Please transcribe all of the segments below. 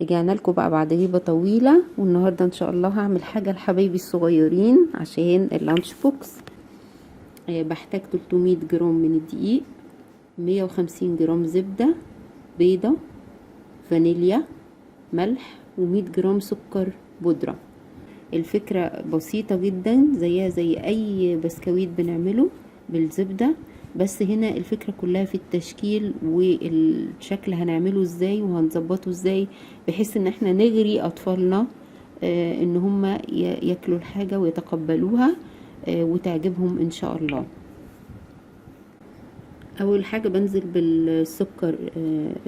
رجعنا لكم بقى بعد غيبة طويلة، والنهاردة ان شاء الله هعمل حاجة لحبايبي الصغيرين عشان اللانش بوكس. بحتاج 300 جرام من الدقيق، 150 جرام زبدة، بيضة، فانيليا، ملح، و100 جرام سكر بودرة. الفكرة بسيطة جدا زيها زي اي بسكويت بنعمله بالزبدة، بس هنا الفكرة كلها في التشكيل والشكل هنعمله ازاي وهنظبطه ازاي بحيث ان احنا نغري اطفالنا ان هم ياكلوا الحاجة ويتقبلوها وتعجبهم ان شاء الله. اول حاجة بنزل بالسكر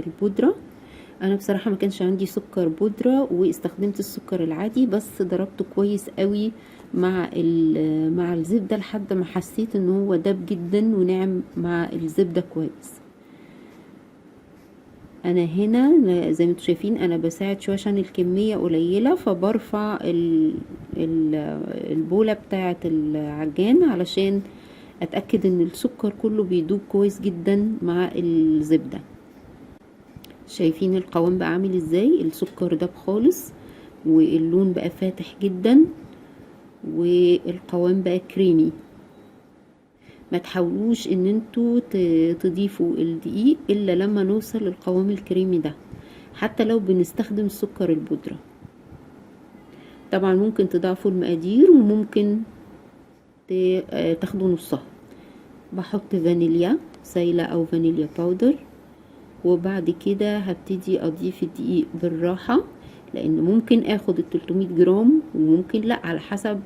البودرة. انا بصراحة ما كانش عندي سكر بودرة واستخدمت السكر العادي، بس ضربته كويس قوي مع الزبدة لحد ما حسيت ان هو داب جدا وناعم مع الزبدة كويس. انا هنا زي ما انتم شايفين انا بساعد شويه عشان الكميه قليله، فبرفع البوله بتاعه العجان علشان اتاكد ان السكر كله بيدوب كويس جدا مع الزبده. شايفين القوام بقى عامل ازاي؟ السكر داب خالص واللون بقى فاتح جدا والقوام بقى كريمي. ما تحاولوش ان انتوا تضيفوا الدقيق الا لما نوصل للقوام الكريمي ده، حتى لو بنستخدم السكر البودرة. طبعا ممكن تضاعفوا المقادير وممكن تاخدوا نصها. بحط فانيليا سايلة او فانيليا باودر، وبعد كده هبتدي اضيف الدقيق بالراحة، لان ممكن اخد 300 جرام وممكن لا، على حسب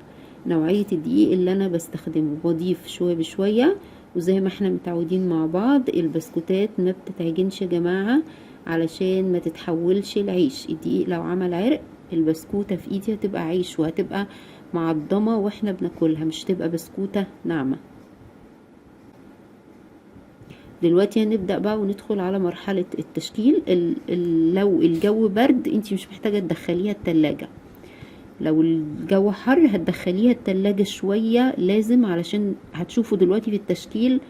نوعية الدقيق اللي انا بستخدمه. بضيف شوية بشوية، وزي ما احنا متعودين مع بعض البسكوتات ما بتتعجنش يا جماعة علشان ما تتحولش العيش. الدقيق لو عمل عرق البسكوتة في ايدي هتبقى عيش وهتبقى معضمة واحنا بناكلها، مش تبقى بسكوتة ناعمة. دلوقتي هنبدأ بقى وندخل على مرحلة التشكيل. لو الجو برد انتي مش محتاجة تدخليها التلاجة، لو الجو حر هتدخليها التلاجة شوية لازم، علشان هتشوفوا دلوقتي في التشكيل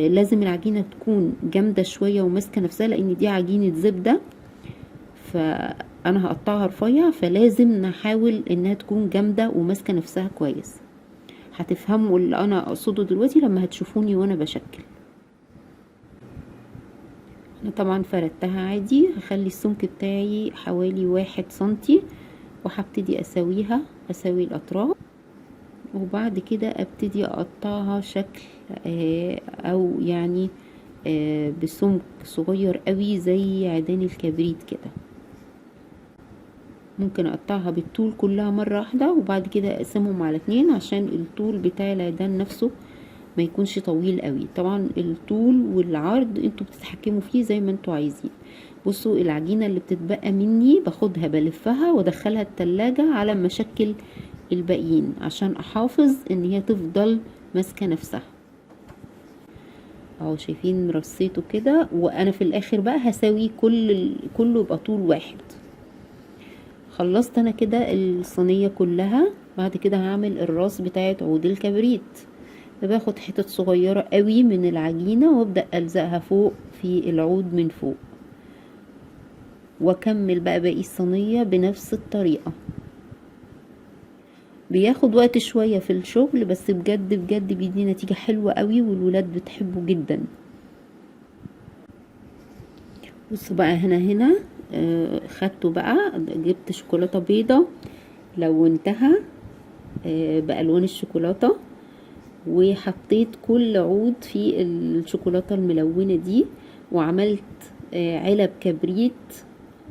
لازم العجينة تكون جامدة شوية وماسكة نفسها، لان دي عجينة زبدة فانا هقطعها رفيع، فلازم نحاول انها تكون جامدة وماسكة نفسها كويس. هتفهموا اللي انا اقصده دلوقتي لما هتشوفوني وانا بشكل. انا طبعا فردتها عادي، هخلي السمك بتاعي حوالي 1 سنتي، وهبتدي اسوي الاطراف، وبعد كده ابتدي اقطعها شكل او يعني بسمك صغير قوي زي عيدان الكبريت كده. ممكن اقطعها بالطول كلها مرة واحدة، وبعد كده اقسمهم على 2 عشان الطول بتاع العيدان نفسه ما يكونش طويل قوي. طبعا الطول والعرض انتوا بتتحكموا فيه زي ما انتوا عايزين. بصوا العجينة اللي بتتبقى مني باخدها بلفها وادخلها التلاجة على ما اشكل الباقيين، عشان احافظ ان هي تفضل ماسكة نفسها. اهو شايفين رصيته كده، وانا في الاخر بقى هسوي كله يبقى طول واحد. خلصت انا كده الصينية كلها. بعد كده هعمل الراس بتاعت عود الكبريت. باخد حتت صغيرة قوي من العجينة وابدأ الزقها فوق في العود من فوق، واكمل بقى باقي الصينية بنفس الطريقة. بياخد وقت شوية في الشغل، بس بجد بجد بيدي نتيجة حلوة قوي والولاد بتحبه جدا. بصوا بقى هنا خدته بقى، جبت شوكولاتة بيضة لونتها بألوان الشوكولاتة، وحطيت كل عود في الشوكولاتة الملونة دي، وعملت علب كبريت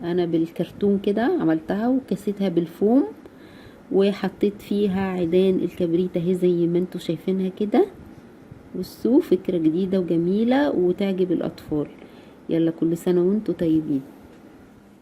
انا بالكرتون كده عملتها وكسيتها بالفوم، وحطيت فيها عيدان الكبريت اهي زي ما انتوا شايفينها كده. بصوا فكرة جديدة وجميلة وتعجب الاطفال. يلا كل سنة وانتوا طيبين.